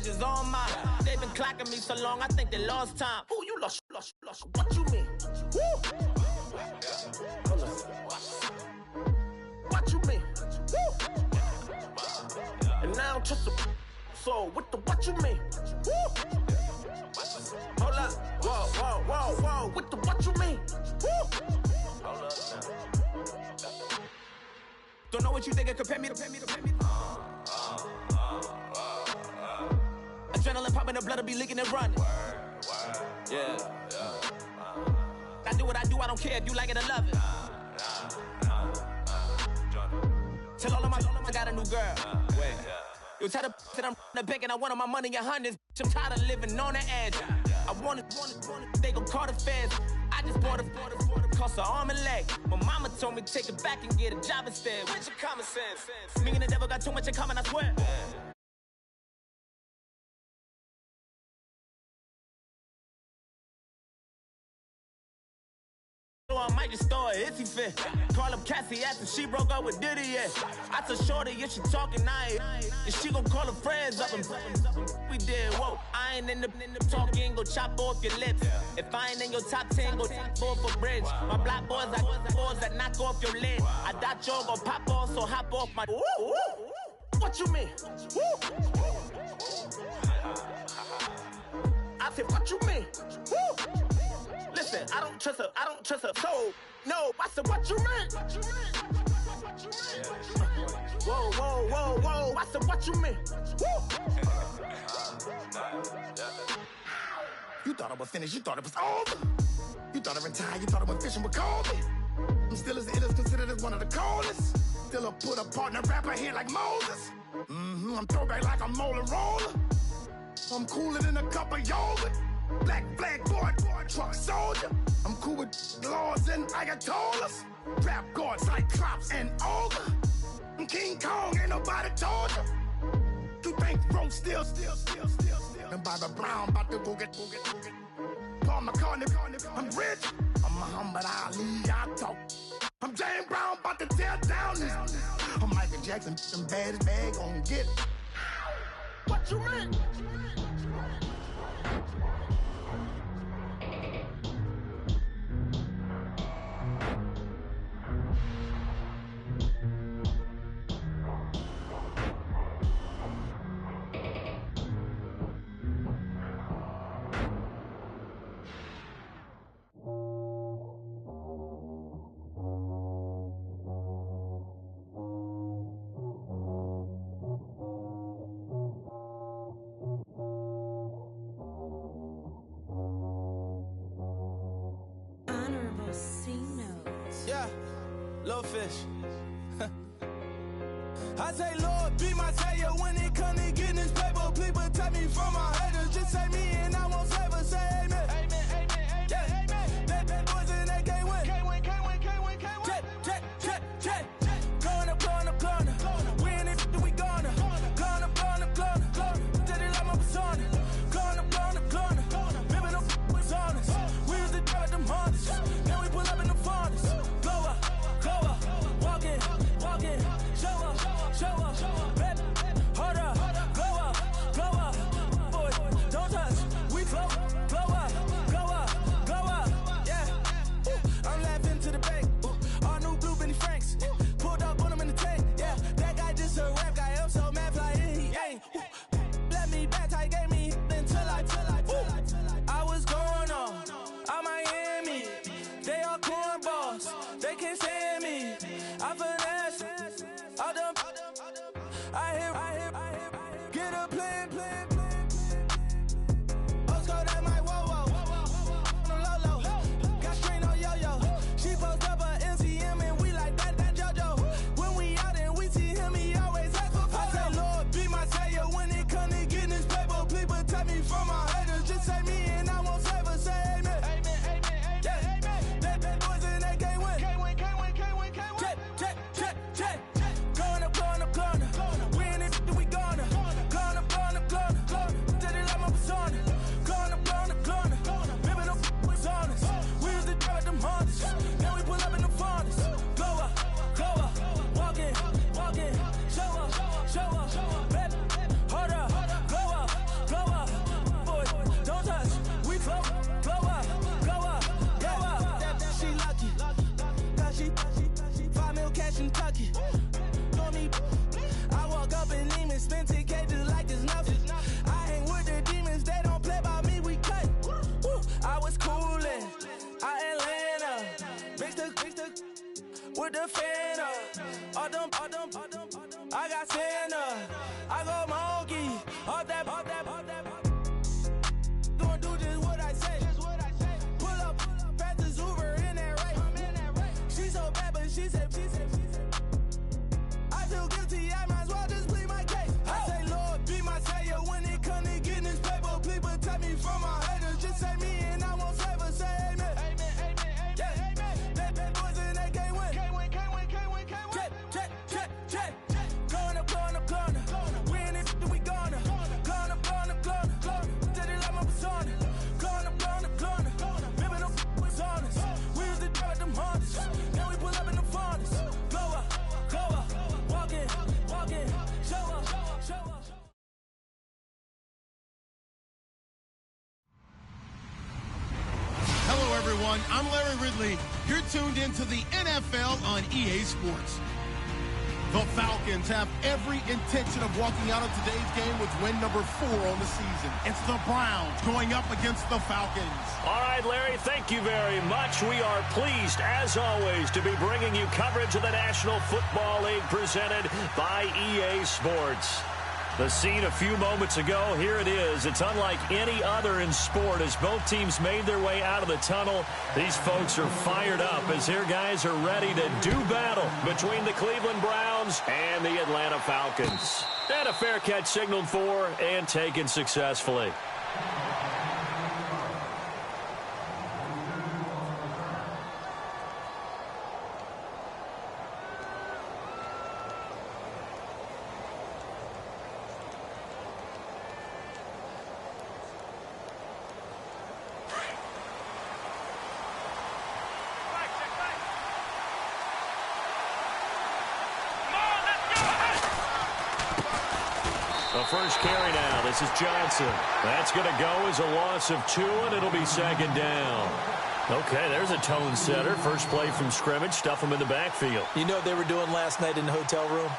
is all mine. They've been clocking me so long, I think they lost time. Who you lost? What you mean? Woo! What you mean? Woo! And now just a so with the what you mean? Woo! Hold up, whoa, with the what you mean? Woo! Hold up now. Don't know what you think it compare me to. Adrenaline popping, the blood will be leaking and running. Yeah. I do what I do, I don't care if you like it or love it. Tell all of my I got a new girl. Wait. You tell the that I'm the bank and I want all my money in hundreds. I'm tired of living on the edge. I want it, they gon' call the feds. I just bought it, cost an arm and leg. My mama told me take it back and get a job instead. Where's your common sense? Me and the devil got too much in common, I swear. I might just throw a hissy fit. Call up Cassie, asked if she broke up with Diddy yet. I told Shorty if she talking, and she gon' call her friends up and we did, whoa. I ain't in the talking, go chop off your lips. If I ain't in your top 10, go fall for bridge. My black boys, I got boys that knock off your lid. I doubt y'all gon' pop off, so hop off my. What you mean? I said, what you mean? Listen, I don't trust her, so, no, I said, what you mean? Whoa, I said, what you mean? You thought I was finished, you thought it was over. You thought I retired, you thought I went fishing with Kobe. I'm still as ill as considered as one of the coldest. Still a put a partner rapper here like Moses. I'm throwback like a molar roller. I'm cooler than a cup of yogurt. Black flag boy, truck soldier. I'm cool with laws and Ayatollahs. Rap god, Cyclops and Olga. I'm King Kong, ain't nobody told you. You think Rose still. And Barbara Brown about to go get. Paul McCartney, I'm rich. I'm Muhammad Ali, I talk. I'm James Brown, about to tear down this. I'm Michael Jackson, some bad as bag gon' get it. What you mean? Fish. I say, Lord, be my savior when it comes to getting this paper. Please protect me from my haters. Just say me and I won't ever say amen. Amen. Yeah. That boys and they can't win. Can't win. Check. Going up. We in it, we gonna. Going up. Did it like my persona. Going up. Living up was honest. We was the dirt, them honest. Then we pull up in the furnace. Glow up. Walking, show up, baby, hold up, glow up, boy, don't touch, we glow up, yeah, I'm laughing to the bank, all new blue Benny Franks, pulled up on him in the tank, yeah, that guy just a rap guy, I'm so mad fly in, he ain't, let me back, tight gave me, until I was going on, I'm Miami, they all cornballs, they can't stand me, I finesse, all them, I hear, get a plan. Oscar, that might whoa, no low, got strain on yo-yo, she post up her MCM and we like that JoJo, when we out and we see him, he always ask for photo. I say, Lord, be my savior when it come to getting this paper, please protect me from my haters, just say me and I won't ever say amen. Yeah, that boys and they can't win. Check. Going up. We in it, we gonna. Going up. with the fan up. I got Santa. I go monkey. All that. Gonna do just what I say. Pull up, pass the Uber in that race. She so bad, but she said. I feel guilty, I might as well just plead my case. I say, Lord, be my savior when it comes to getting this paper. Please protect me from my haters. Just say me and I won't save her. Say amen. Bad boys and they can't win. Check. Going up. We in it, we gonna. Going up. Did it like my persona. Going up. Ripping them was honest. We used to drive them Hondas. Now we pull up in the furnace. Go up. Walking. Show up. Hello, everyone. I'm Larry Ridley. You're tuned into the NFL on EA Sports. The Falcons have every intention of walking out of today's game with win number 4 on the season. It's the Browns going up against the Falcons. All right, Larry, thank you very much. We are pleased, as always, to be bringing you coverage of the National Football League presented by EA Sports. The scene a few moments ago, here it is. It's unlike any other in sport as both teams made their way out of the tunnel. These folks are fired up as their guys are ready to do battle between the Cleveland Browns and the Atlanta Falcons. And a fair catch signaled for and taken successfully. The first carry now. This is Johnson. That's going to go as a loss of 2, and it'll be second down. Okay, there's a tone setter. First play from scrimmage. Stuff them in the backfield. You know what they were doing last night in the hotel room?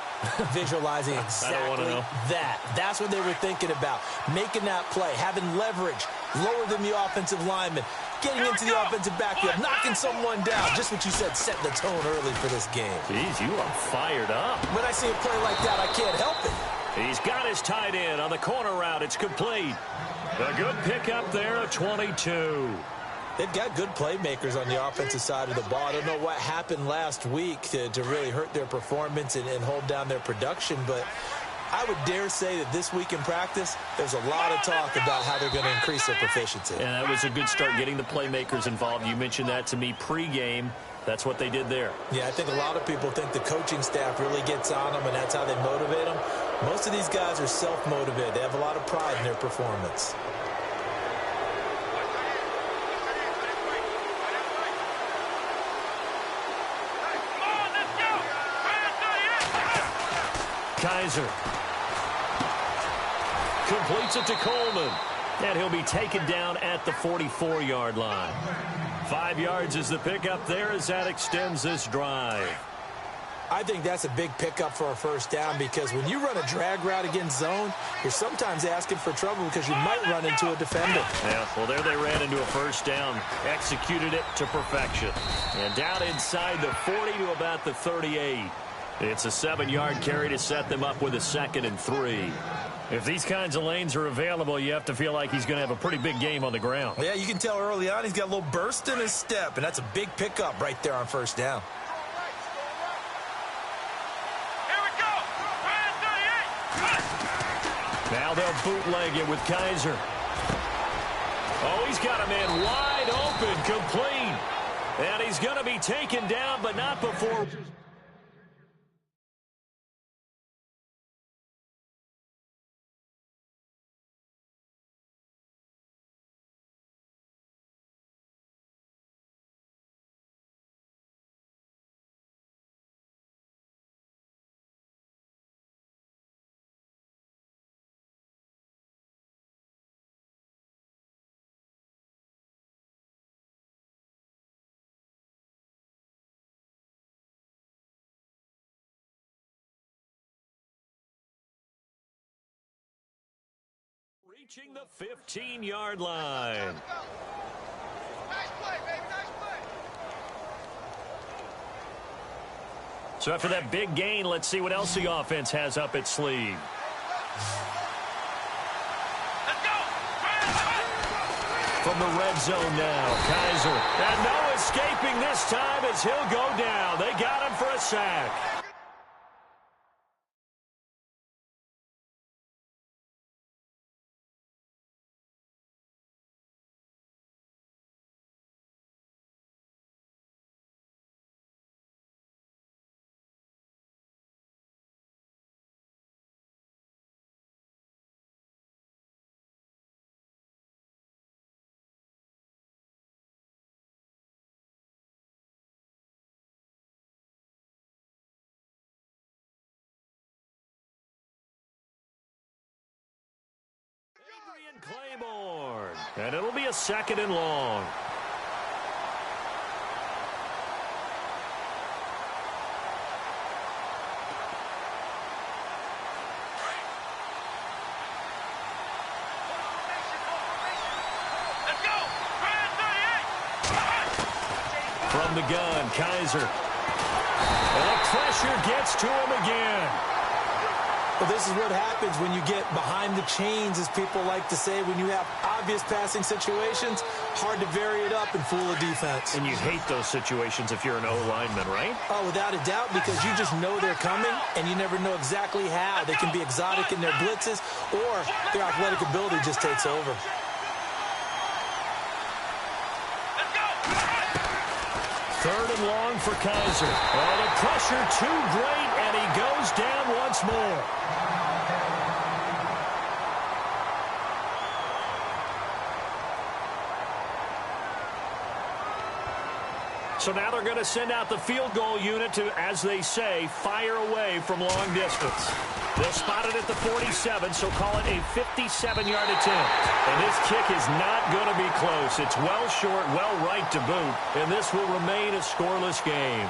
Visualizing exactly that. That's what they were thinking about. Making that play, having leverage, lower than the offensive lineman, getting into the offensive backfield, knocking someone down. Just what you said, set the tone early for this game. Jeez, you are fired up. When I see a play like that, I can't help it. He's got his tight end on the corner route. It's complete. A good pickup there, a 22. They've got good playmakers on the offensive side of the ball. I don't know what happened last week to really hurt their performance and hold down their production, but I would dare say that this week in practice, there's a lot of talk about how they're going to increase their proficiency. And that was a good start getting the playmakers involved. You mentioned that to me pregame. That's what they did there. Yeah, I think a lot of people think the coaching staff really gets on them, and that's how they motivate them. Most of these guys are self-motivated. They have a lot of pride in their performance. Kaiser completes it to Coleman, and he'll be taken down at the 44-yard line. 5 yards is the pickup there as that extends this drive. I think that's a big pickup for a first down because when you run a drag route against zone, you're sometimes asking for trouble because you might run into a defender. Yeah, well, there they ran into a first down, executed it to perfection. And down inside the 40 to about the 38. It's a 7-yard carry to set them up with a 2nd and 3. If these kinds of lanes are available, you have to feel like he's going to have a pretty big game on the ground. Yeah, you can tell early on he's got a little burst in his step, and that's a big pickup right there on first down. Here we go. Now they'll bootleg it with Kaiser. Oh, he's got a man wide open, complete. And he's going to be taken down, but not before... Reaching the 15-yard line. Nice play, baby. Nice play. So after that big gain, let's see what else the offense has up its sleeve. From the red zone now, Kaiser. And no escaping this time as he'll go down. They got him for a sack. Claiborne. And it'll be a 2nd and long. Let's go! From the gun, Kaiser. And the pressure gets to him again. Well, this is what happens when you get behind the chains, as people like to say. When you have obvious passing situations, hard to vary it up and fool a defense. And you hate those situations if you're an O-lineman, right? Oh, without a doubt, because you just know they're coming, and you never know exactly how. They can be exotic in their blitzes, or their athletic ability just takes over. Third and long for Kaiser. Oh, the pressure too great, and he goes down once more. So now they're going to send out the field goal unit to, as they say, fire away from long distance. They'll spot it at the 47, so call it a 57-yard attempt. And this kick is not going to be close. It's well short, well right to boot, and this will remain a scoreless game.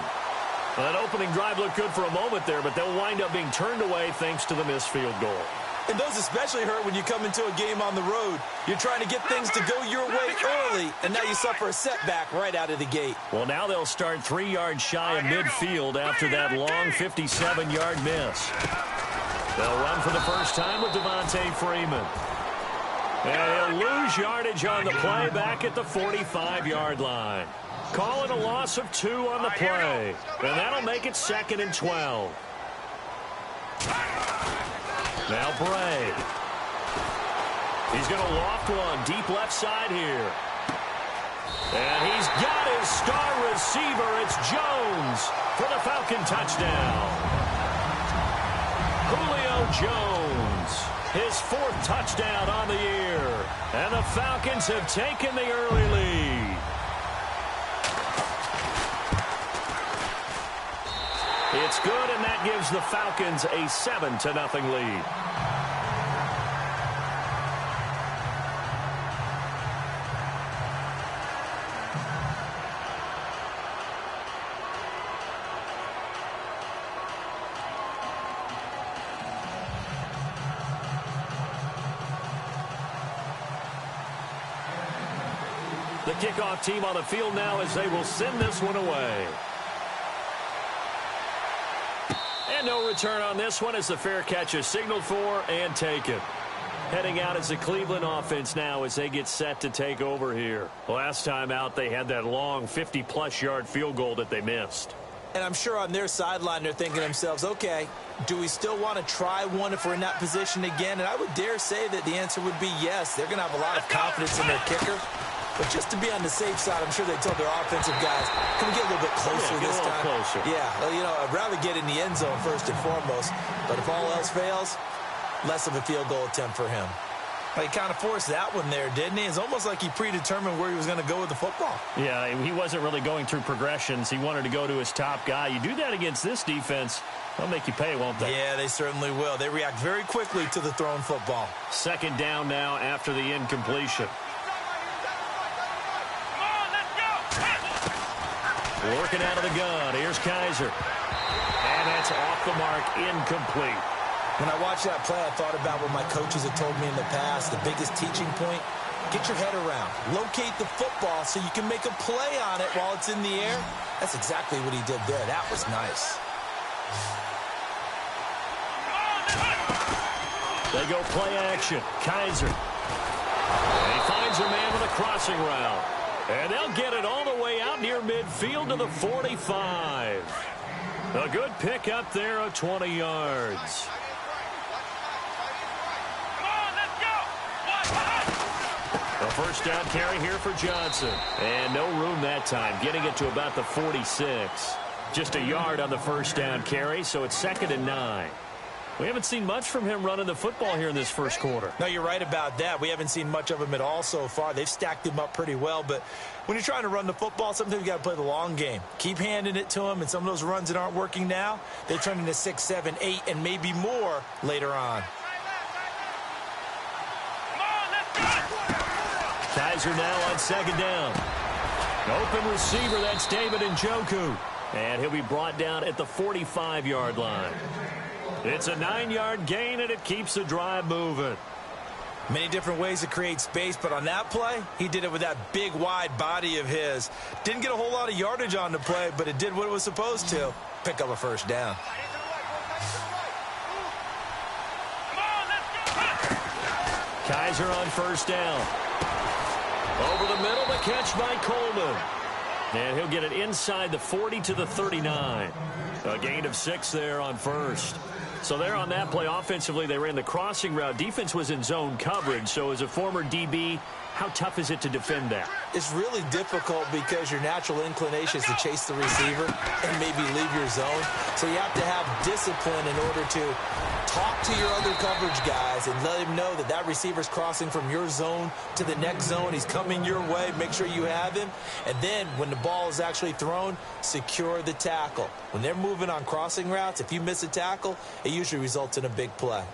Well, that opening drive looked good for a moment there, but they'll wind up being turned away thanks to the missed field goal. And those especially hurt when you come into a game on the road. You're trying to get things to go your way early, and now you suffer a setback right out of the gate. Well, now they'll start 3 yards shy of midfield after that long 57-yard miss. They'll run for the first time with Devontae Freeman. And he'll lose yardage on the play back at the 45-yard line. Calling a loss of 2 on the play. And that'll make it 2nd and 12. Now Bray. He's going to loft one deep left side here. And he's got his star receiver. It's Jones for the Falcon touchdown. Julio Jones, his 4th touchdown on the year. And the Falcons have taken the early lead. It's good, and that gives the Falcons a 7-0 lead. The kickoff team on the field now as they will send this one away. And no return on this one as the fair catch is signaled for and taken. Heading out as the Cleveland offense now as they get set to take over here. Last time out, they had that long 50-plus yard field goal that they missed. And I'm sure on their sideline they're thinking to themselves, okay, do we still want to try one if we're in that position again? And I would dare say that the answer would be yes. They're going to have a lot of confidence in their kicker. But just to be on the safe side, I'm sure they told their offensive guys, can we get a little bit closer this time? Closer. Yeah, well, you know, I'd rather get in the end zone first and foremost. But if all else fails, less of a field goal attempt for him. He kind of forced that one there, didn't he? It's almost like he predetermined where he was going to go with the football. Yeah, he wasn't really going through progressions. He wanted to go to his top guy. You do that against this defense, they'll make you pay, won't they? Yeah, they certainly will. They react very quickly to the thrown football. 2nd down now after the incompletion. Working out of the gun. Here's Kaiser. And that's off the mark, incomplete. When I watched that play, I thought about what my coaches had told me in the past. The biggest teaching point, get your head around. Locate the football so you can make a play on it while it's in the air. That's exactly what he did there. That was nice. They go play action. Kaiser. And he finds a man with a crossing route. And they'll get it all the way out near midfield to the 45. A good pickup there of 20 yards. A first down carry here for Johnson. And no room that time, getting it to about the 46. Just a yard on the first down carry, so it's 2nd and 9. We haven't seen much from him running the football here in this first quarter. No, you're right about that. We haven't seen much of him at all so far. They've stacked him up pretty well, but when you're trying to run the football, sometimes you got to play the long game. Keep handing it to him, and some of those runs that aren't working now, they turn into 6, 7, 8, and maybe more later on. Kaiser now on 2nd down. Open receiver, that's David Njoku. And he'll be brought down at the 45-yard line. It's a 9-yard gain, and it keeps the drive moving. Many different ways to create space, but on that play, he did it with that big, wide body of his. Didn't get a whole lot of yardage on the play, but it did what it was supposed to. Pick up a first down. Kaiser on first down. Over the middle, the catch by Coleman. And he'll get it inside the 40 to the 39. A gain of 6 there on first. So there on that play, offensively, they ran the crossing route. Defense was in zone coverage. So as a former DB, how tough is it to defend that? It's really difficult because your natural inclination is to chase the receiver and maybe leave your zone. So you have to have discipline in order to talk to your other coverage guys and let him know that that receiver's crossing from your zone to the next zone. He's coming your way. Make sure you have him. And then when the ball is actually thrown, secure the tackle. When they're moving on crossing routes, if you miss a tackle, it usually results in a big play.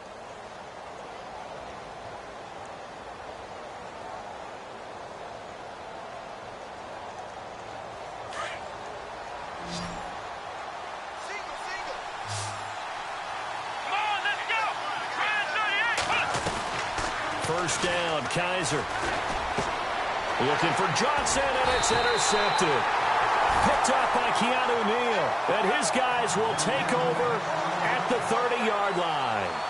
First down, Kaiser. Looking for Johnson, and it's intercepted. Picked up by Keanu Neal. And his guys will take over at the 30-yard line.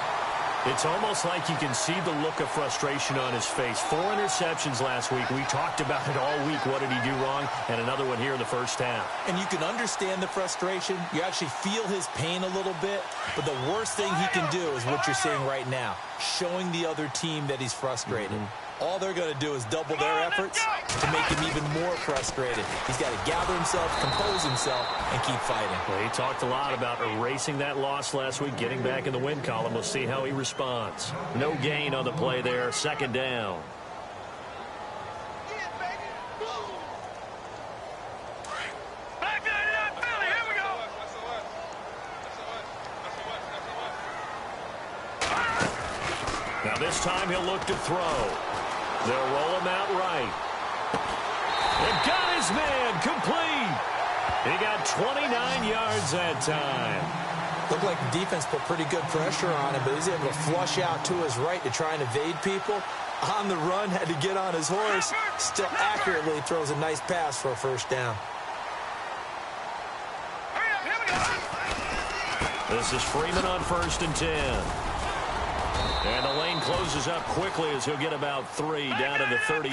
It's almost like you can see the look of frustration on his face. 4 interceptions last week. We talked about it all week. What did he do wrong? And another one here in the first half. And you can understand the frustration. You actually feel his pain a little bit. But the worst thing he can do is what you're seeing right now, showing the other team that he's frustrated. All they're going to do is double their efforts to make him even more frustrated. He's got to gather himself, compose himself, and keep fighting. Well, he talked a lot about erasing that loss last week, getting back in the win column. We'll see how he responds. No gain on the play there. 2nd down. Now this time he'll look to throw. They'll roll him out right. And got his man complete. He got 29 yards that time. Looked like the defense put pretty good pressure on him, but he's able to flush out to his right to try and evade people. On the run, had to get on his horse. Still accurately throws a nice pass for a first down. This is Freeman on 1st and 10. And the lane closes up quickly as he'll get about 3 down to the 38.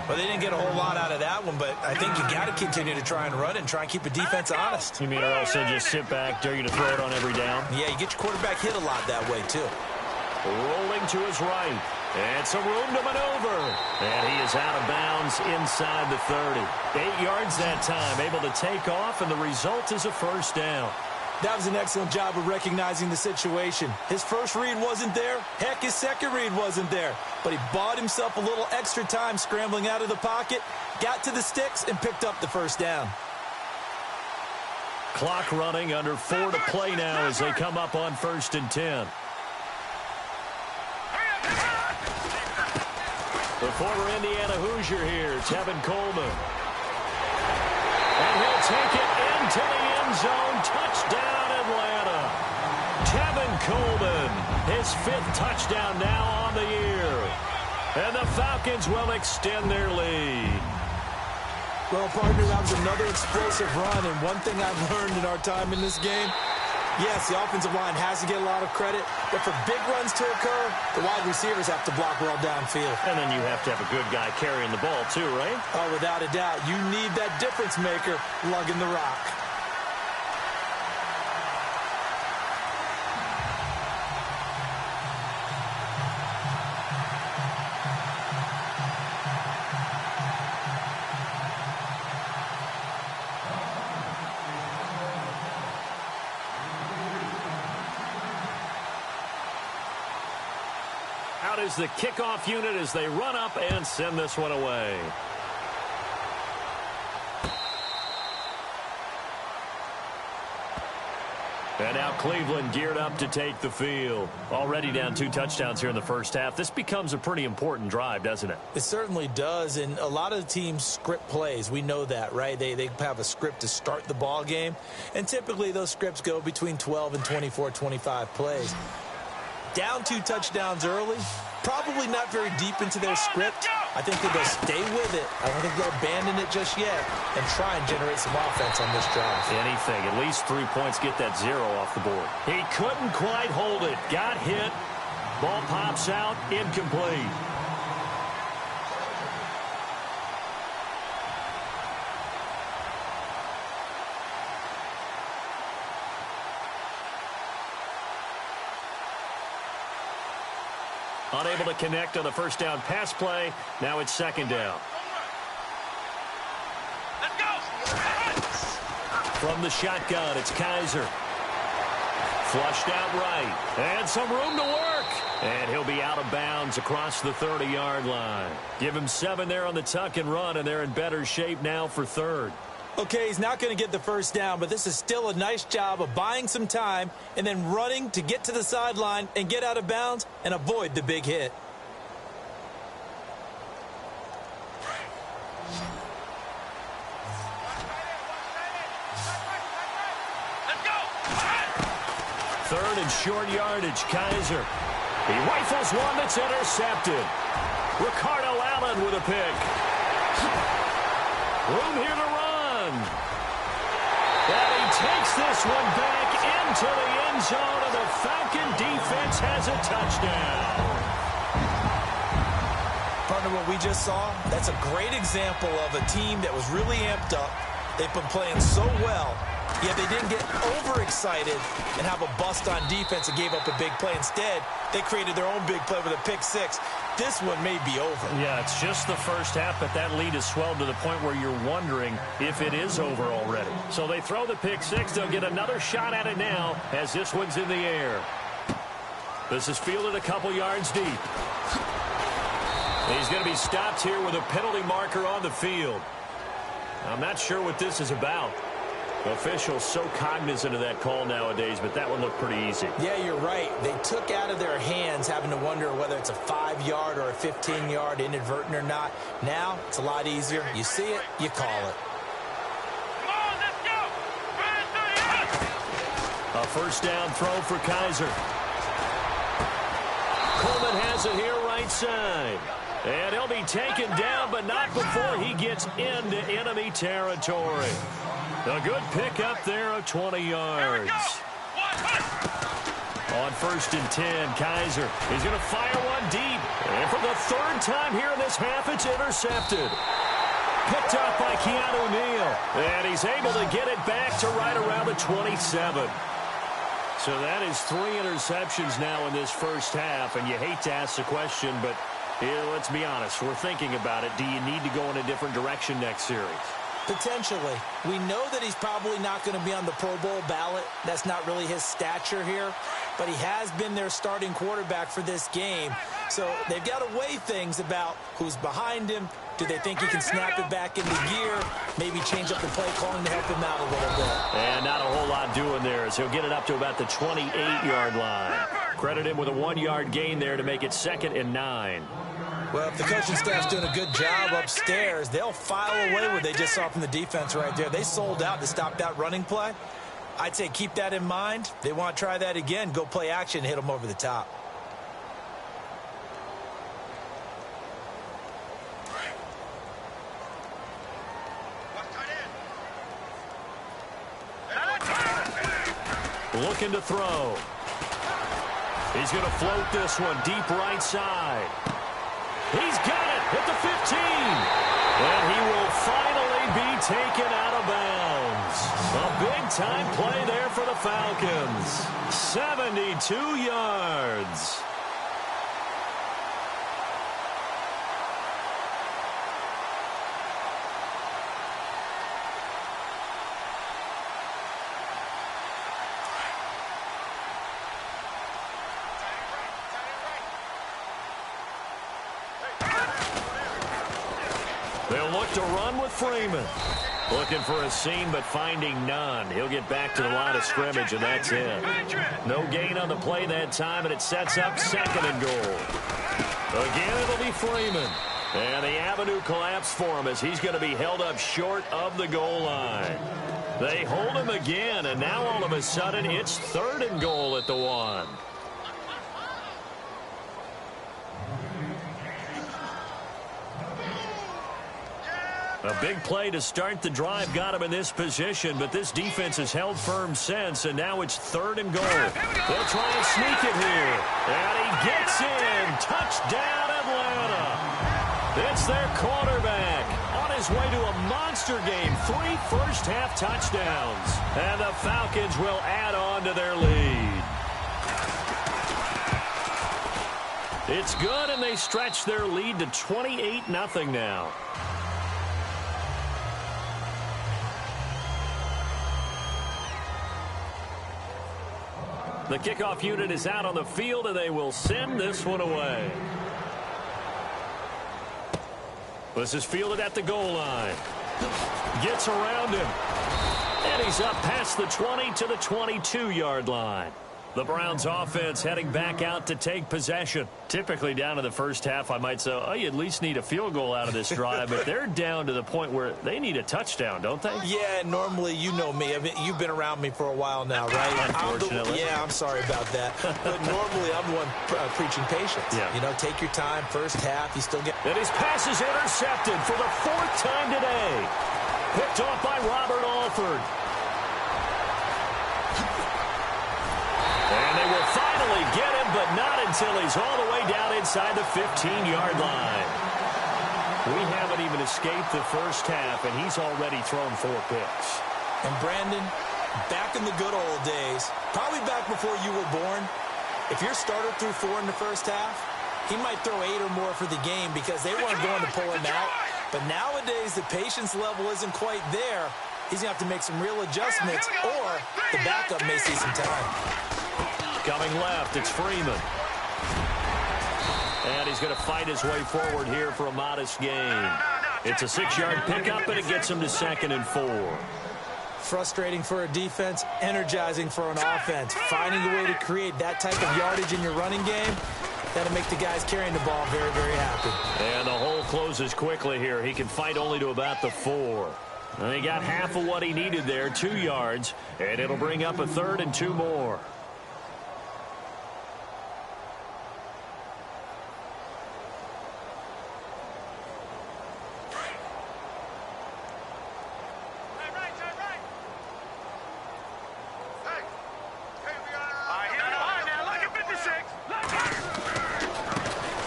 Well, they didn't get a whole lot out of that one, but I think you got to continue to try and run it and try and keep the defense honest. You mean or else just sit back, dare you to throw it on every down? Yeah, you get your quarterback hit a lot that way, too. Rolling to his right. And some room to maneuver. And he is out of bounds inside the 30. 8 yards that time, able to take off, and the result is a first down. That was an excellent job of recognizing the situation. His first read wasn't there. Heck, his second read wasn't there. But he bought himself a little extra time scrambling out of the pocket, got to the sticks, and picked up the first down. Clock running, under 4 to play now as they come up on 1st and 10. The former Indiana Hoosier here, Tevin Coleman. And he'll take it into the end zone. Touchdown, Atlanta. Tevin Coleman, his 5th touchdown now on the year. And the Falcons will extend their lead. Well, partner, that was another explosive run, and one thing I've learned in our time in this game, yes, the offensive line has to get a lot of credit, but for big runs to occur, the wide receivers have to block well downfield. And then you have to have a good guy carrying the ball too, right? Oh, without a doubt. You need that difference maker lugging the rock. Out is the kickoff unit as they run up and send this one away. And now Cleveland geared up to take the field. Already down 2 touchdowns here in the first half. This becomes a pretty important drive, doesn't it? It certainly does, and a lot of teams script plays. We know that, right? They have a script to start the ball game, and typically those scripts go between 12 and 24, 25 plays. Down 2 touchdowns early, probably not very deep into their script. I think that they'll stay with it. I don't think they'll abandon it just yet and try and generate some offense on this drive. Anything. At least 3 points, get that 0 off the board. He couldn't quite hold it. Got hit. Ball pops out. Incomplete. Unable to connect on the first down pass play. Now it's second down. Let's go. From the shotgun, it's Kaiser. Flushed out right. And some room to work. And he'll be out of bounds across the 30-yard line. Give him 7 there on the tuck and run, and they're in better shape now for third. Okay, he's not going to get the first down, but this is still a nice job of buying some time and then running to get to the sideline and get out of bounds and avoid the big hit. Let's go. Third and short yardage, Kaiser. He rifles one that's intercepted. Ricardo Allen with a pick. Room here to run. And he takes this one back into the end zone, and the Falcon defense has a touchdown. Partner, what we just saw, that's a great example of a team that was really amped up. They've been playing so well, yet they didn't get overexcited and have a bust on defense and gave up a big play. Instead, they created their own big play with a pick 6. This one may be over. Yeah, it's just the first half, but that lead has swelled to the point where you're wondering if it is over already. So they throw the pick 6. They'll get another shot at it now as this one's in the air. This is fielded a couple yards deep. He's going to be stopped here with a penalty marker on the field. I'm not sure what this is about. Officials so cognizant of that call nowadays, but that one looked pretty easy. Yeah, you're right. They took out of their hands having to wonder whether it's a 5-yard or a 15-yard inadvertent or not. Now, it's a lot easier. You see it, you call it. Come on, let's go. A first down throw for Kaiser. Coleman has it here right side. And he'll be taken down, but not before he gets into enemy territory. A good pickup there of 20 yards. On first and 10, Kaiser is going to fire one deep. And for the 3rd time here in this half, it's intercepted. Picked up by Keanu Neal. And he's able to get it back to right around the 27. So that is 3 interceptions now in this first half. And you hate to ask the question, but let's be honest. We're thinking about it. Do you need to go in a different direction next series? Potentially. We know that he's probably not going to be on the Pro Bowl ballot. That's not really his stature here. But he has been their starting quarterback for this game. So they've got to weigh things about who's behind him. Do they think he can snap it back into gear? Maybe change up the play calling to help him out a little bit. And not a whole lot doing there as he'll get it up to about the 28-yard line. Credit him with a 1-yard gain there to make it 2nd and 9. Well, if the coaching staff's doing a good job upstairs, they'll file away what they just saw from the defense right there. They sold out to stop that running play. I'd say keep that in mind. They want to try that again. Go play action, hit them over the top. looking to throw. He's going to float this one deep right side. He's got it at the 15. And he will finally be taken out of bounds. A big-time play there for the Falcons. 72 yards. They'll look to run with Freeman. Looking for a seam, but finding none. He'll get back to the line of scrimmage, and that's it. No gain on the play that time, and it sets up 2nd and goal. Again, it'll be Freeman. And the avenue collapsed for him as he's going to be held up short of the goal line. They hold him again, and now all of a sudden it's 3rd and goal at the 1. A big play to start the drive got him in this position, but this defense has held firm since, and now it's 3rd and goal. They'll try and sneak it here. And he gets in. Touchdown, Atlanta. It's their quarterback on his way to a monster game. 3 first-half touchdowns. And the Falcons will add on to their lead. It's good, and they stretch their lead to 28-0 now. The kickoff unit is out on the field, and they will send this one away. This is fielded at the goal line. Gets around him. And he's up past the 20 to the 22-yard line. The Browns offense heading back out to take possession. Typically down in the first half, I might say, oh, you at least need a field goal out of this drive. But they're down to the point where they need a touchdown, don't they? Yeah, normally, you know me. I mean, you've been around me for a while now, right? Unfortunately. I'm sorry about that. But normally, I'm the one preaching patience. Yeah. You know, take your time. First half, you still get... And his pass is intercepted for the 4th time today. Picked off by Robert Alford. And they will finally get him, but not until he's all the way down inside the 15-yard line. We haven't even escaped the first half, and he's already thrown 4 picks. And Brandon, back in the good old days, probably back before you were born, if your starter threw 4 in the first half, he might throw 8 or more for the game because they weren't going to pull him out. But nowadays, the patience level isn't quite there. He's going to have to make some real adjustments, or the backup may see some time. Coming left, it's Freeman. And he's going to fight his way forward here for a modest gain. It's a 6-yard pickup, and it gets him to 2nd and 4. Frustrating for a defense, energizing for an offense. Finding a way to create that type of yardage in your running game, that'll make the guys carrying the ball very, very happy. And the hole closes quickly here. He can fight only to about the 4. And he got half of what he needed there, 2 yards, and it'll bring up a 3rd and 2 more.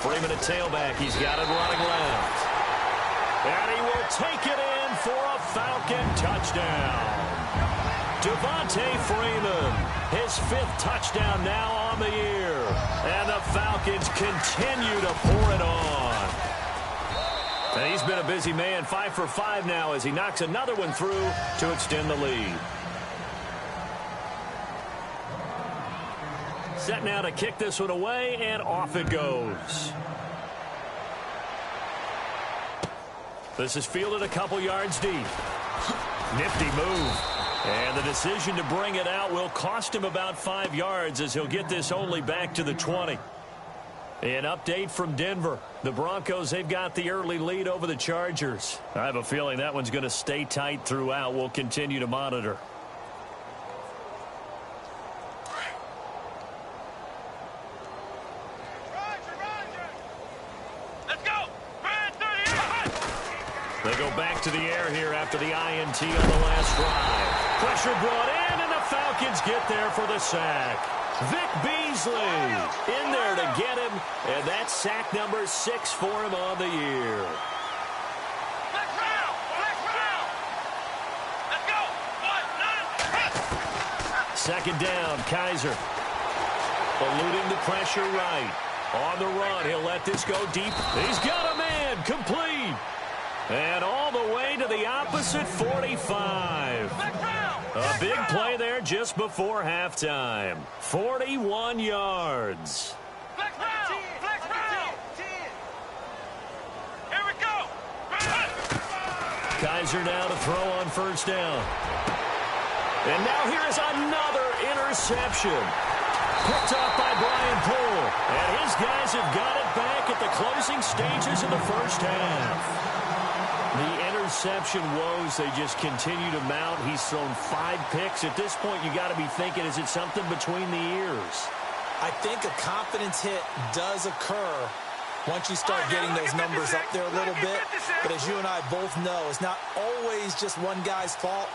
Freeman at tailback. He's got it running left. And he will take it in for a Falcon touchdown. Devontae Freeman, his 5th touchdown now on the year. And the Falcons continue to pour it on. And he's been a busy man, 5 for 5 now as he knocks another one through to extend the lead. Set now to kick this one away, and off it goes. This is fielded a couple yards deep. Nifty move. And the decision to bring it out will cost him about 5 yards as he'll get this only back to the 20. An update from Denver. The Broncos, they've got the early lead over the Chargers. I have a feeling that one's going to stay tight throughout. We'll continue to monitor. They go back to the air here after the INT on the last drive. Pressure brought in, and the Falcons Falcons get there for the sack. Vic Beasley in there to get him, and that's sack number 6 for him on the year. Let's round. Let's go. 1, 9. Second down, Kaiser. Eluding the pressure right. On the run, he'll let this go deep. He's got a man, complete. And all the way to the opposite 45. A big play there just before halftime. 41 yards. Flex round. Here we go. Kaiser now to throw on first down. And now here is another interception. Picked off by Brian Poole. And his guys have got it back at the closing stages of the first half. The interception woes, they just continue to mount. He's thrown 5 picks. At this point, you got to be thinking, is it something between the ears? I think a confidence hit does occur once you start getting those numbers up there a little bit. But as you and I both know, it's not always just one guy's fault.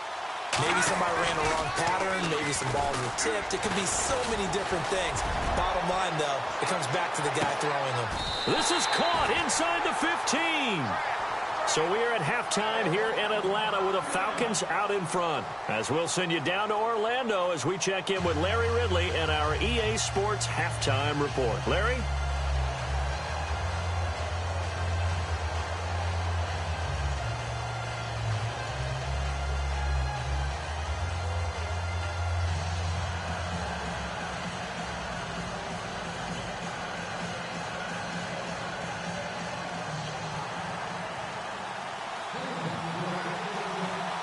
Maybe somebody ran a wrong pattern. Maybe some balls were tipped. It could be so many different things. Bottom line, though, it comes back to the guy throwing them. This is caught inside the 15. So we are at halftime here in Atlanta with the Falcons out in front. As we'll send you down to Orlando as we check in with Larry Ridley and our EA Sports Halftime Report. Larry?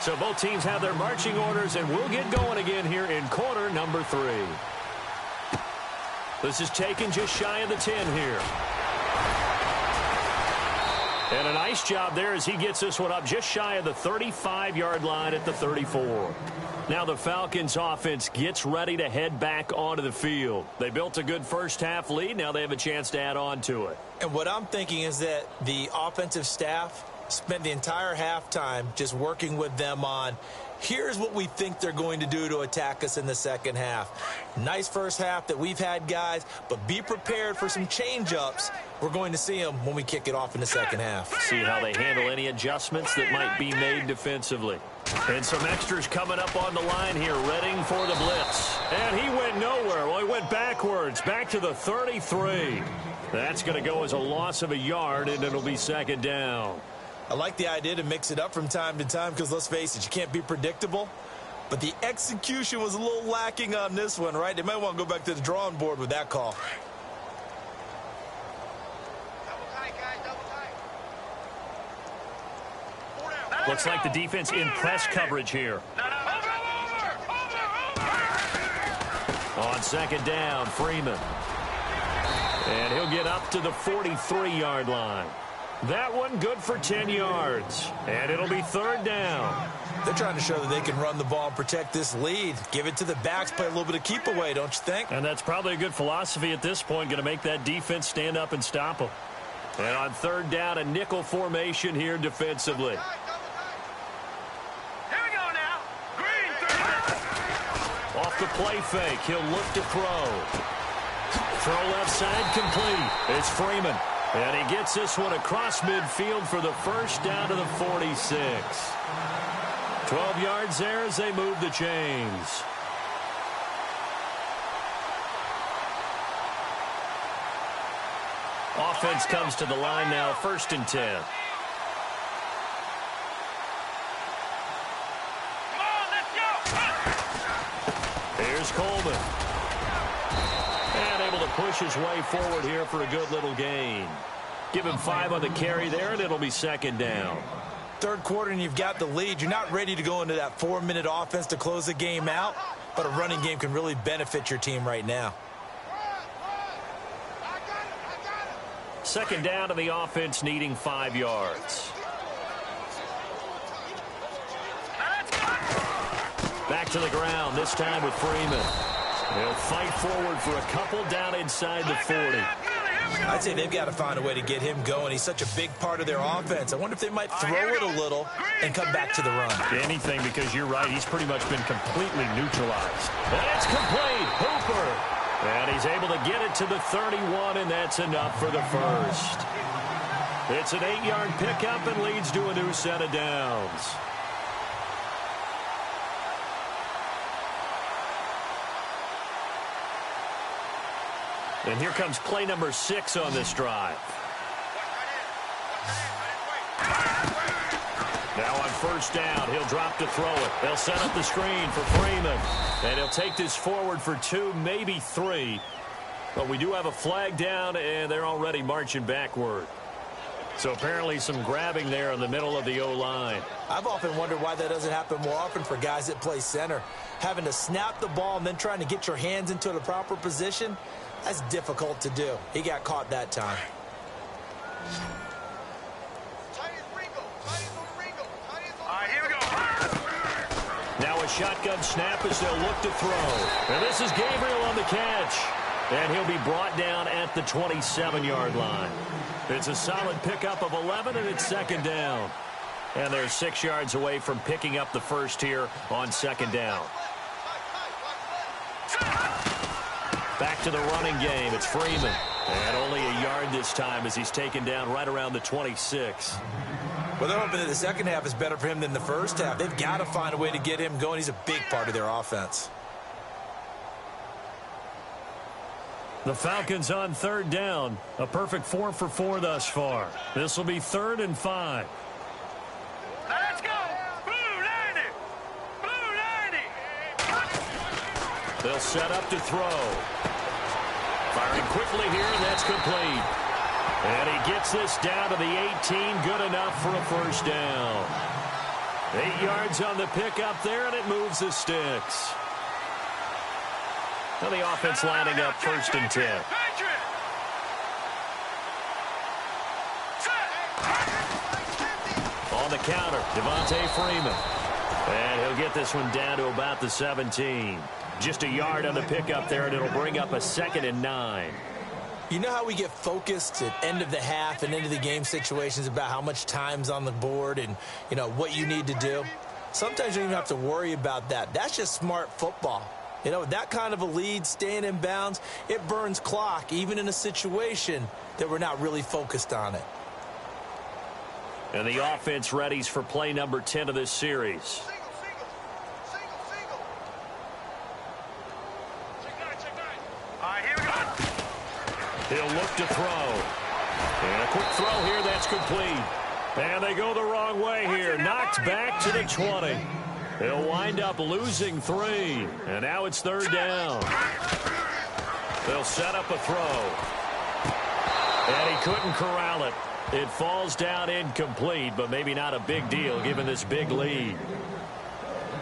So both teams have their marching orders, and we'll get going again here in quarter number 3. This is taken just shy of the 10 here. And a nice job there as he gets this one up just shy of the 35-yard line at the 34. Now the Falcons offense gets ready to head back onto the field. They built a good first-half lead. Now they have a chance to add on to it. And what I'm thinking is that the offensive staff spent the entire halftime just working with them on, here's what we think they're going to do to attack us in the second half. Nice first half that we've had, guys, but be prepared for some change-ups. We're going to see them when we kick it off in the second half. See how they handle any adjustments that might be made defensively. And some extras coming up on the line here, readying for the blitz. And he went nowhere. Well, he went backwards, back to the 33. That's going to go as a loss of a yard, and it'll be second down. I like the idea to mix it up from time to time because, let's face it, you can't be predictable. But the execution was a little lacking on this one, right? They might want to go back to the drawing board with that call. Double tight, guys, double tight. Looks like the defense in press coverage here. On second down, Freeman. And he'll get up to the 43-yard line. That one good for 10 yards. And it'll be third down. They're trying to show that they can run the ball and protect this lead. Give it to the backs, play a little bit of keep away, don't you think? And that's probably a good philosophy at this point, going to make that defense stand up and stop them. And on third down, a nickel formation here defensively. Here we go now. Green, Off the play fake, he'll look to throw. Throw left side complete. It's Freeman. And he gets this one across midfield for the first down to the 46. 12 yards there as they move the chains. Offense comes to the line now, 1st and 10. Come on, let's go. Here's Coleman. And able to push his way forward here for a good little gain. Give him 5 on the carry there, and it'll be second down. Third quarter, and you've got the lead. You're not ready to go into that 4-minute offense to close the game out, but a running game can really benefit your team right now. Second down to the offense, needing 5 yards. Back to the ground, this time with Freeman. He'll fight forward for a couple down inside the 40. I'd say they've got to find a way to get him going. He's such a big part of their offense. I wonder if they might throw it a little and come back to the run. Anything, because you're right. He's pretty much been completely neutralized. And it's complete. Hooper. And he's able to get it to the 31, and that's enough for the first. It's an 8-yard pickup and leads to a new set of downs. And here comes play number 6 on this drive. Now on first down, he'll drop to throw it. They'll set up the screen for Freeman. And he'll take this forward for 2, maybe 3. But we do have a flag down, and they're already marching backward. So apparently some grabbing there in the middle of the O-line. I've often wondered why that doesn't happen more often for guys that play center. Having to snap the ball and then trying to get your hands into the proper position, that's difficult to do. He got caught that time. All right, here we go. Now a shotgun snap as they'll look to throw. And this is Gabriel on the catch. And he'll be brought down at the 27-yard line. It's a solid pickup of 11, and it's second down. And they're 6 yards away from picking up the first here on second down. Back to the running game. It's Freeman. And only a yard this time as he's taken down right around the 26. Well, they're hoping that the second half is better for him than the first half. They've got to find a way to get him going. He's a big part of their offense. The Falcons on third down. A perfect 4 for 4 thus far. This will be 3rd and 5. Let's go. Blue 90. Blue 90. They'll set up to throw. Firing quickly here, and that's complete. And he gets this down to the 18. Good enough for a first down. 8 yards on the pickup there, and it moves the sticks. Now the offense lining up 1st and 10. On the counter, Devontae Freeman. And he'll get this one down to about the 17. Just a yard on the pickup there, and it'll bring up a 2nd and 9. You know how we get focused at end of the half and end of the game situations about how much time's on the board and, you know, what you need to do? Sometimes you don't even have to worry about that. That's just smart football. You know, with that kind of a lead, staying in bounds, it burns clock, even in a situation that we're not really focused on it. And the offense readies for play number 10 of this series. All right, here we go. He'll look to throw. And a quick throw here, that's complete. And they go the wrong way here. Knocked back to the 20. He'll wind up losing 3. And now it's 3rd down. They'll set up a throw. And he couldn't corral it. It falls down incomplete, but maybe not a big deal given this big lead.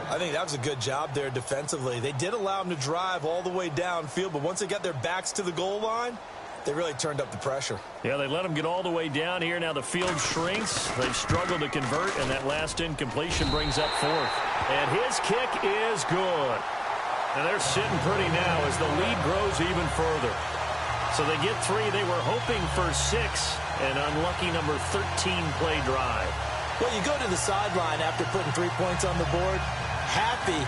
I think that was a good job there defensively. They did allow him to drive all the way downfield, but once they got their backs to the goal line, they really turned up the pressure. Yeah, they let him get all the way down here. Now the field shrinks. They've struggled to convert, and that last incompletion brings up 4th. And his kick is good. And they're sitting pretty now as the lead grows even further. So they get 3. They were hoping for 6. An unlucky number 13 play drive. Well, you go to the sideline after putting 3 points on the board, happy,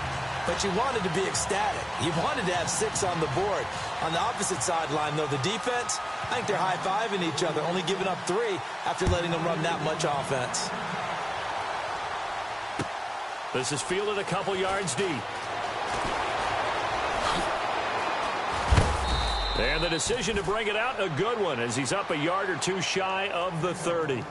but you wanted to be ecstatic. You wanted to have 6 on the board. On the opposite sideline, though, the defense, I think they're high-fiving each other, only giving up 3 after letting them run that much offense. This is fielded a couple yards deep. And the decision to bring it out, a good one, as he's up a yard or 2 shy of the 30.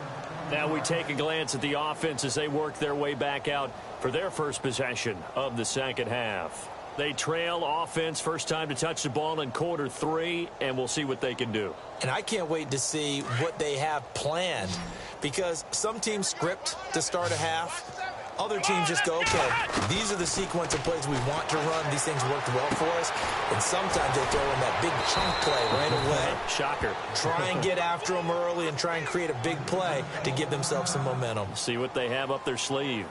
Now we take a glance at the offense as they work their way back out for their first possession of the second half. They trail offense, first time to touch the ball in quarter 3, and we'll see what they can do. And I can't wait to see what they have planned, because some teams script to start a half. Other teams just go, okay, these are the sequence of plays we want to run. These things worked well for us. And sometimes they throw in that big chunk play right away. Shocker. Try and get after them early and try and create a big play to give themselves some momentum. See what they have up their sleeve.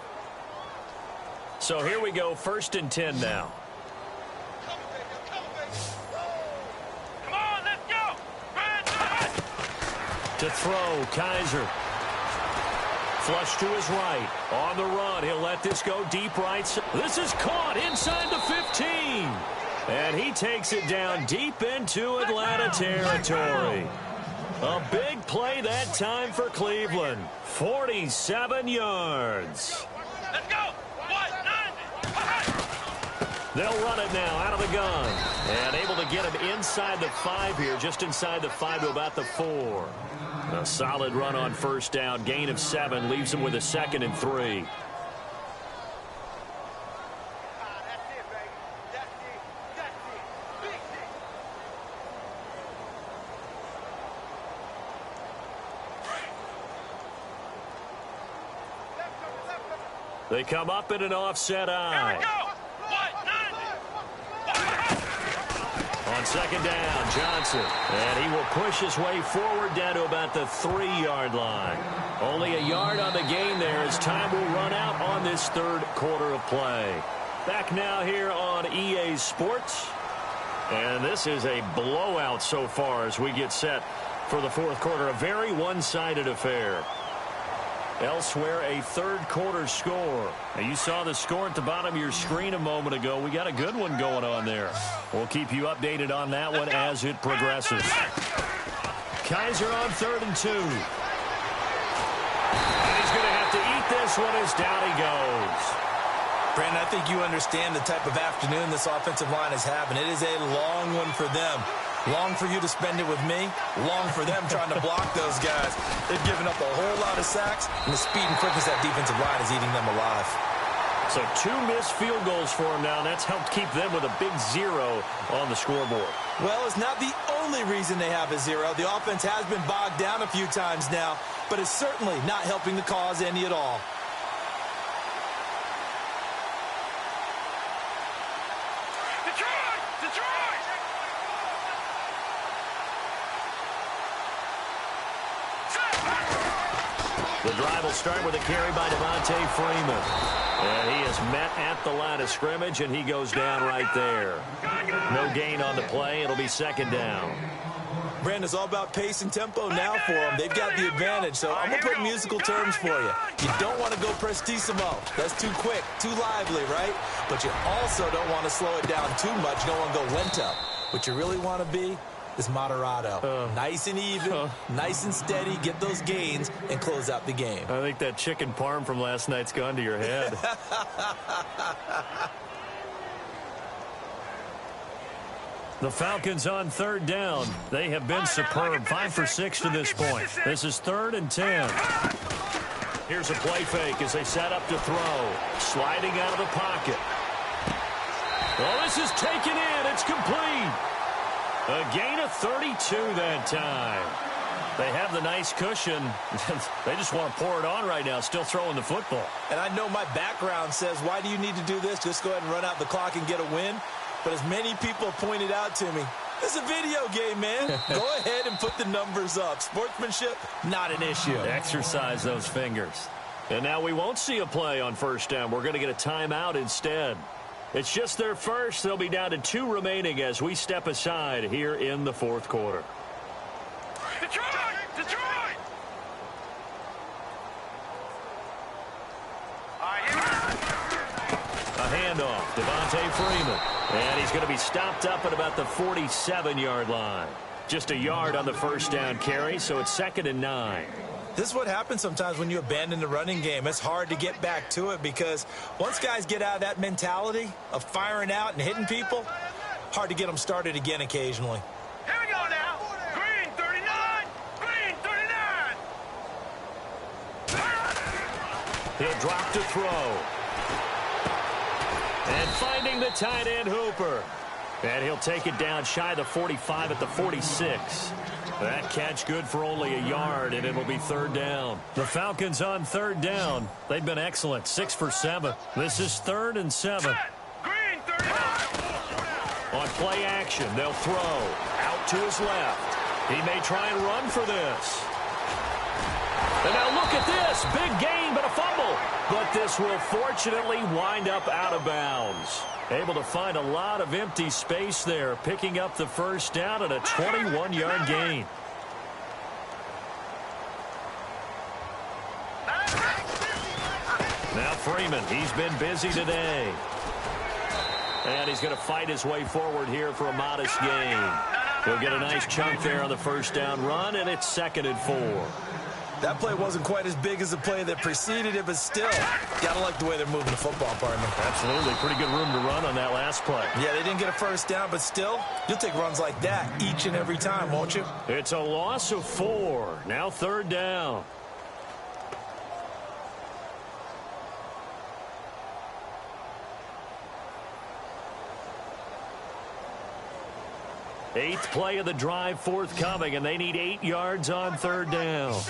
So here we go, 1st and 10 now. Come on, let's go. To throw, Kaiser. Flush to his right. On the run, he'll let this go deep right. This is caught inside the 15. And he takes it down deep into Atlanta territory. A big play that time for Cleveland. 47 yards. Let's go. 190. They'll run it now out of the gun. And able to get him inside the 5 here, just inside the 5 to about the 4. A solid run on first down. Gain of 7 leaves him with a 2nd and 3. They come up in an offset eye. Here we go. 190. On second down, Johnson. And he will push his way forward down to about the 3-yard line. Only a yard on the gain there as time will run out on this third quarter of play. Back now here on EA Sports. And this is a blowout so far as we get set for the fourth quarter. A very one-sided affair. Elsewhere, a third quarter score. Now, you saw the score at the bottom of your screen a moment ago. We got a good one going on there. We'll keep you updated on that one as it progresses. Kaiser on 3rd and 2. And he's going to have to eat this one as down he goes. Brandon, I think you understand the type of afternoon this offensive line is having. It is a long one for them. Long for you to spend it with me. Long for them trying to block those guys. They've given up a whole lot of sacks, and the speed and quickness of that defensive line is eating them alive. So 2 missed field goals for them now, and that's helped keep them with a big 0 on the scoreboard. Well, it's not the only reason they have a 0. The offense has been bogged down a few times now, but it's certainly not helping the cause any at all. The drive will start with a carry by Devontae Freeman. And he is met at the line of scrimmage, and he goes down right there. No gain on the play. It'll be 2nd down. Brandon, it's all about pace and tempo now for them. They've got the advantage, so I'm going to put musical terms for you. You don't want to go prestissimo. That's too quick, too lively, right? But you also don't want to slow it down too much. You don't want to go lento. What you really want to be is moderato. Nice and even, nice and steady, get those gains, and close out the game. I think that chicken parm from last night's gone to your head. The Falcons on 3rd down. They have been superb. 5 for 6 to this point. This is 3rd and 10. Here's a play fake as they set up to throw. Sliding out of the pocket. Oh, this is taken in. It's complete. A gain of 32 that time. They have the nice cushion. They just want to pour it on right now, still throwing the football. And I know my background says, why do you need to do this? Just go ahead and run out the clock and get a win. But as many people pointed out to me, it's a video game, man. Go ahead and put the numbers up. Sportsmanship, not an issue. Exercise those fingers. And now we won't see a play on 1st down. We're going to get a timeout instead. It's just their first. They'll be down to 2 remaining as we step aside here in the 4th quarter. Detroit! Detroit! A handoff. Devontae Freeman. And he's going to be stopped up at about the 47-yard line. Just a yard on the 1st down carry, so it's 2nd and 9. This is what happens sometimes when you abandon the running game. It's hard to get back to it because once guys get out of that mentality of firing out and hitting people, hard to get them started again occasionally. Here we go now. Green 39. Green 39. He'll drop to throw. And finding the tight end Hooper. And he'll take it down shy of the 45 at the 46. That catch good for only a yard, and it'll be 3rd down. The Falcons on 3rd down. They've been excellent, 6 for 7. This is 3rd and 7. Green 39. On play action, they'll throw. Out to his left. He may try and run for this. And now look at this. Big gain, but a fumble. But this will fortunately wind up out of bounds. Able to find a lot of empty space there, picking up the 1st down at a 21-yard gain. Freeman. He's been busy today. And he's going to fight his way forward here for a modest gain. He'll get a nice chunk there on the first down run, and it's 2nd and 4. That play wasn't quite as big as the play that preceded it, but still, gotta like the way they're moving the football, partner. Absolutely. Pretty good room to run on that last play. Yeah, they didn't get a first down, but still, you'll take runs like that each and every time, won't you? It's a loss of 4. Now 3rd down. Eighth play of the drive forthcoming, and they need 8 yards on 3rd down.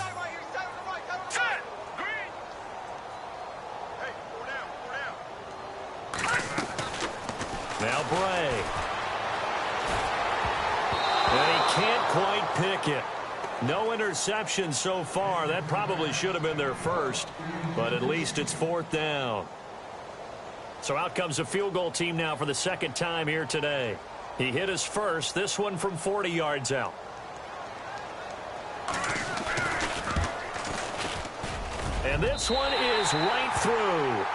Now Bray. And he can't quite pick it. No interception so far. That probably should have been their first, but at least it's 4th down. So out comes a field goal team now for the 2nd time here today. He hit his first, this one from 40 yards out. And this one is right through.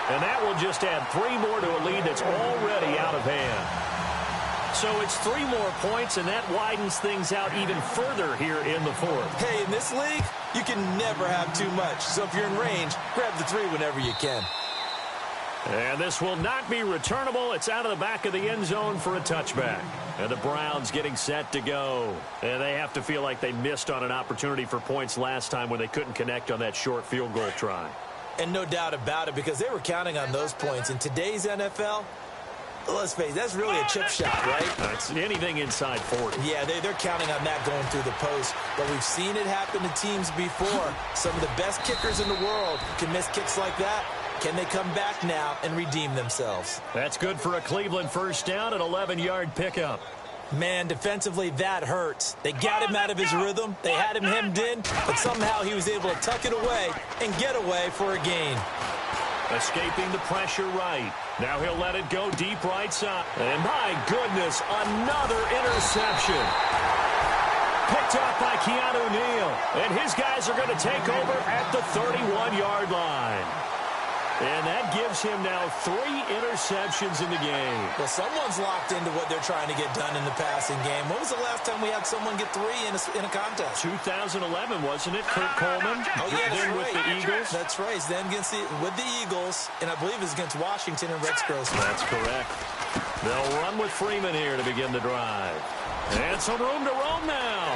And that will just add 3 more to a lead that's already out of hand. So it's 3 more points, and that widens things out even further here in the 4th. Hey, in this league, you can never have too much. So if you're in range, grab the 3 whenever you can. And this will not be returnable. It's out of the back of the end zone for a touchback. And the Browns getting set to go. And they have to feel like they missed on an opportunity for points last time when they couldn't connect on that short field goal try. And no doubt about it, because they were counting on those points. In today's NFL, let's face it, that's really a chip shot, right? It's anything inside 40. Yeah, they're counting on that going through the post. But we've seen it happen to teams before. Some of the best kickers in the world can miss kicks like that. Can they come back now and redeem themselves? That's good for a Cleveland first down, an 11-yard pickup. Man, defensively, that hurts. They got him out of his rhythm. They had him hemmed in, but somehow he was able to tuck it away and get away for a gain. Escaping the pressure right. Now he'll let it go deep right side. And my goodness, another interception. Picked up by Keanu Neal. And his guys are going to take over at the 31-yard line. And that gives him now 3 interceptions in the game. Well, someone's locked into what they're trying to get done in the passing game. When was the last time we had someone get 3 in a contest? 2011, wasn't it? Kurt Coleman. Oh, yeah, that's then right. With the Eagles. That's right. Then with the Eagles, and I believe it's against Washington and Rex Grossman. That's correct. They'll run with Freeman here to begin the drive. And some room to roam now.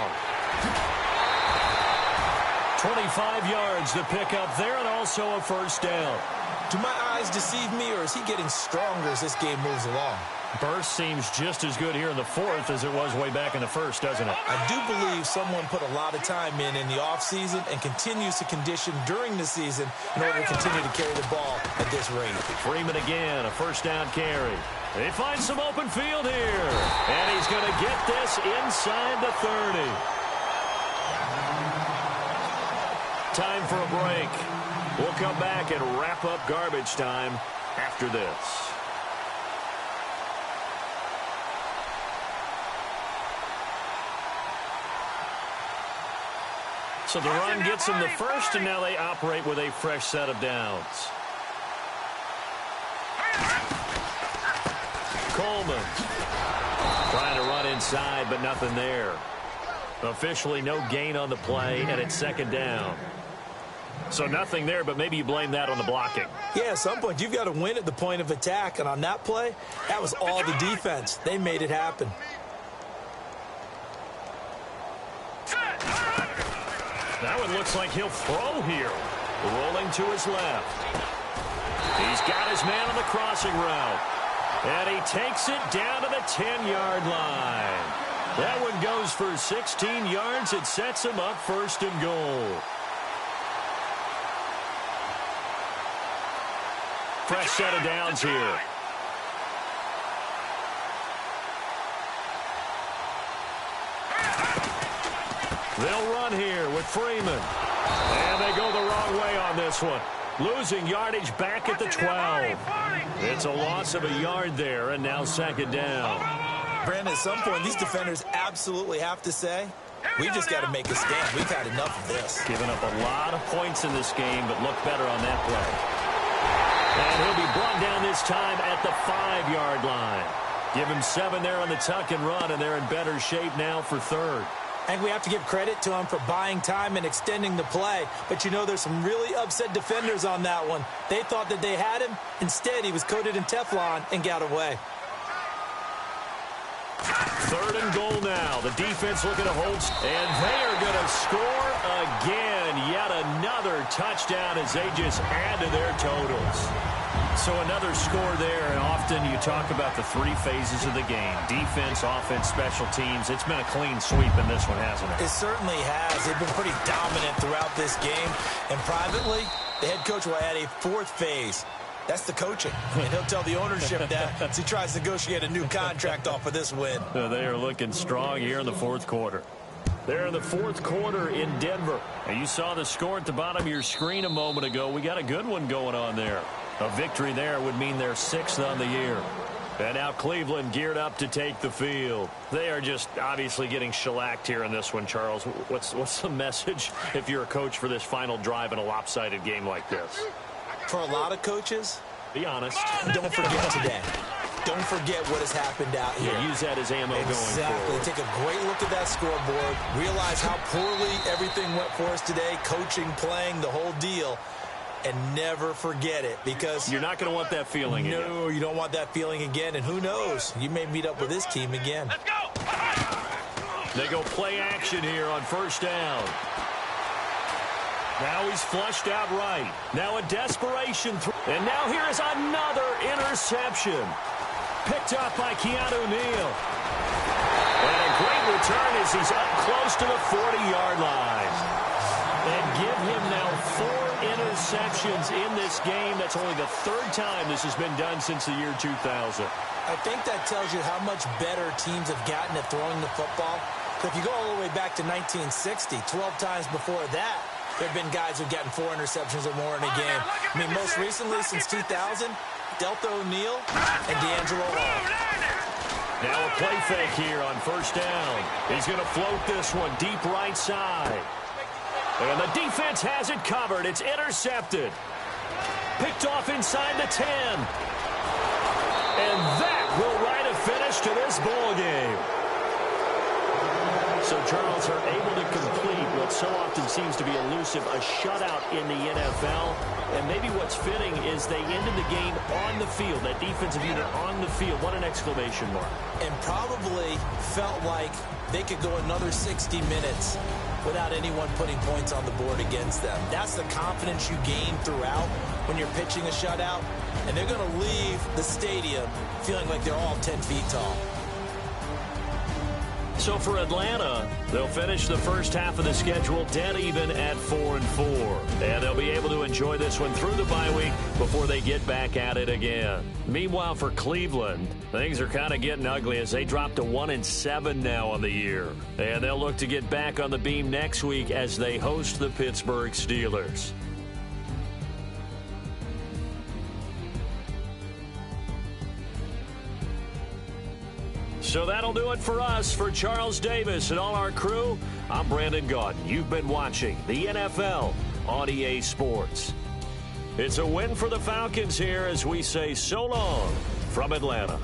25 yards to pick up there, and also a first down. Do my eyes deceive me, or is he getting stronger as this game moves along? Burst seems just as good here in the 4th as it was way back in the 1st, doesn't it? I do believe someone put a lot of time in the offseason and continues to condition during the season in order to continue to carry the ball at this rate. Freeman again, a first down carry. They find some open field here. And he's going to get this inside the 30. Time for a break. We'll come back and wrap up garbage time after this. So the run gets them the first, and now they operate with a fresh set of downs. Coleman trying to run inside, but nothing there. Officially no gain on the play, and it's 2nd down. So nothing there, but maybe you blame that on the blocking. Yeah, at some point, you've got to win at the point of attack. And on that play, that was all the defense. They made it happen. That one looks like he'll throw here. Rolling to his left. He's got his man on the crossing route. And he takes it down to the 10-yard line. That one goes for 16 yards. It sets him up 1st and goal. Fresh set of downs here. They'll run here with Freeman. And they go the wrong way on this one. Losing yardage back at the 12. It's a loss of a yard there, and now 2nd down. Brandon, at some point, these defenders absolutely have to say, we just got to make a stand. We've had enough of this. Giving up a lot of points in this game, but look better on that play. And he'll be brought down this time at the 5-yard line. Give him 7 there on the tuck and run, and they're in better shape now for third. I think we have to give credit to him for buying time and extending the play. But, you know, there's some really upset defenders on that one. They thought that they had him. Instead, he was coated in Teflon and got away. 3rd and goal now. The defense looking to hold. And they are going to score again. Yet another touchdown as they just add to their totals. So another score there, and often you talk about the 3 phases of the game. Defense, offense, special teams. It's been a clean sweep in this one, hasn't it? It certainly has. They've been pretty dominant throughout this game. And privately, the head coach will add a 4th phase. That's the coaching. And he'll tell the ownership that as he tries to negotiate a new contract off of this win. They are looking strong here in the 4th quarter. They're in the 4th quarter in Denver. And you saw the score at the bottom of your screen a moment ago. We got a good one going on there. A victory there would mean they're 6th on the year. And now Cleveland geared up to take the field. They are just obviously getting shellacked here in this one, Charles. What's the message if you're a coach for this final drive in a lopsided game like this? For a lot of coaches, be honest. Don't forget today. Don't forget what has happened out here. Yeah, use that as ammo going forward. Exactly. Take a great look at that scoreboard. Realize how poorly everything went for us today. Coaching, playing, the whole deal. And never forget it, because you're not going to want that feeling again. No, you don't want that feeling again. And who knows? You may meet up with this team again. Let's go. They go play action here on 1st down. Now he's flushed out right. Now a desperation throw. And now here is another interception. Picked up by Keanu Neal. And a great return as he's up close to the 40-yard line. And give him now 4 interceptions in this game. That's only the 3rd time this has been done since the year 2000. I think that tells you how much better teams have gotten at throwing the football. But if you go all the way back to 1960, 12 times before that, there have been guys who've gotten 4 interceptions or more in a game. I mean, most recently, since 2000, Delta O'Neal and D'Angelo Hall. Now a play fake here on 1st down. He's going to float this one deep right side. And the defense has it covered. It's intercepted. Picked off inside the 10. And that will write a finish to this ball game. So Charles are able to complete what so often seems to be elusive, a shutout in the NFL. And maybe what's fitting is they ended the game on the field, that defensive unit on the field. What an exclamation mark. And probably felt like they could go another 60 minutes without anyone putting points on the board against them. That's the confidence you gain throughout when you're pitching a shutout. And they're going to leave the stadium feeling like they're all 10 feet tall. So for Atlanta, they'll finish the 1st half of the schedule dead even at 4-4. And they'll be able to enjoy this one through the bye week before they get back at it again. Meanwhile, for Cleveland, things are kind of getting ugly as they drop to 1-7 now on the year. And they'll look to get back on the beam next week as they host the Pittsburgh Steelers. So that'll do it for us. For Charles Davis and all our crew, I'm Brandon Gaudin. You've been watching the NFL on EA Sports. It's a win for the Falcons here as we say so long from Atlanta.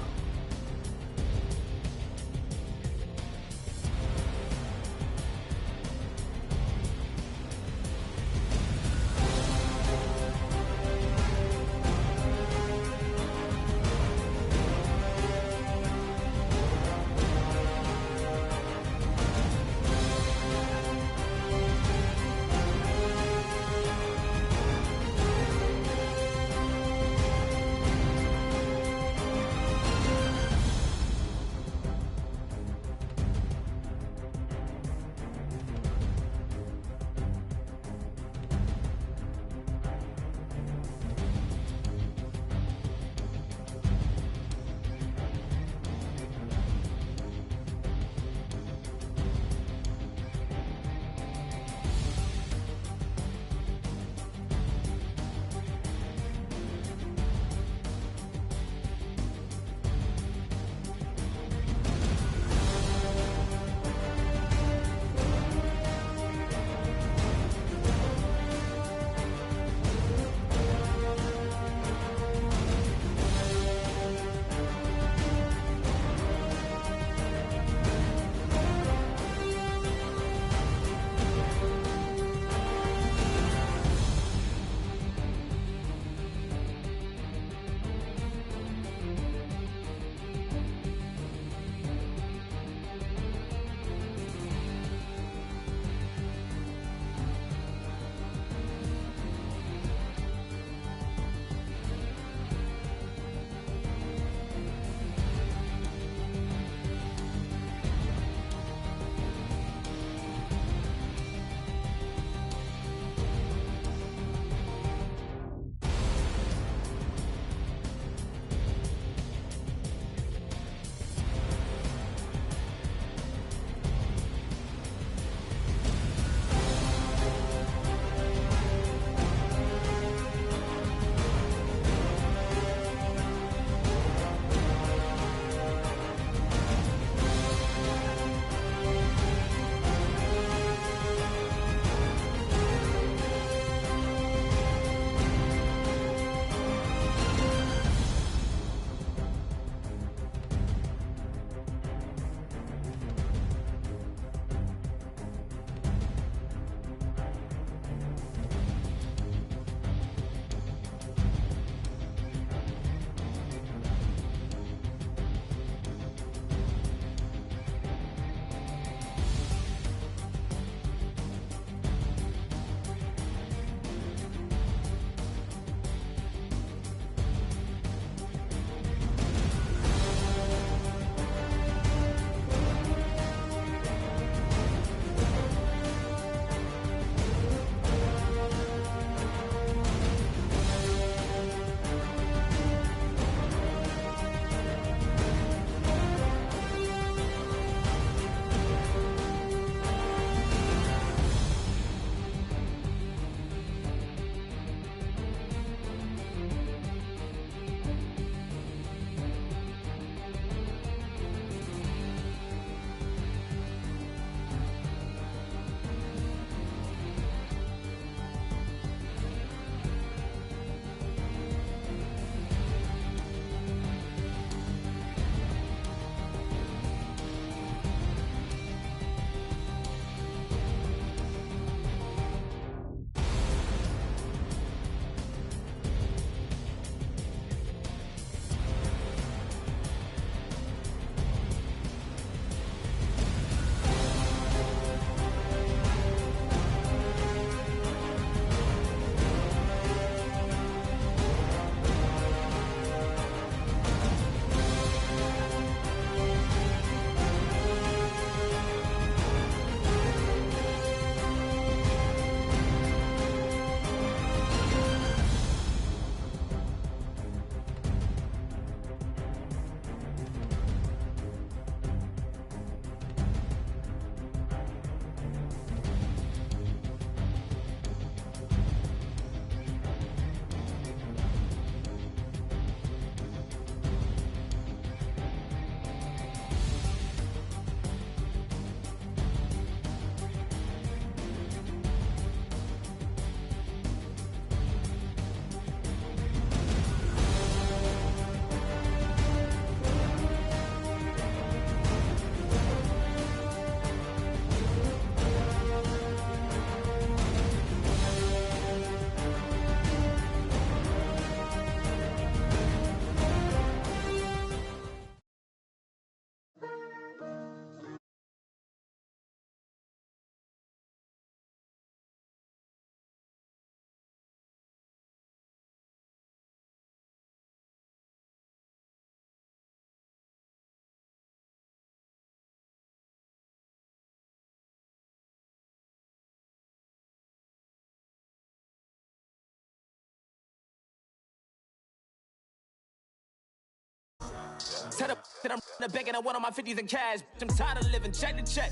Tell the I'm begging, I want on my 50s in cash. I'm tired of living check to check.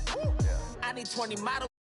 I need 20 models.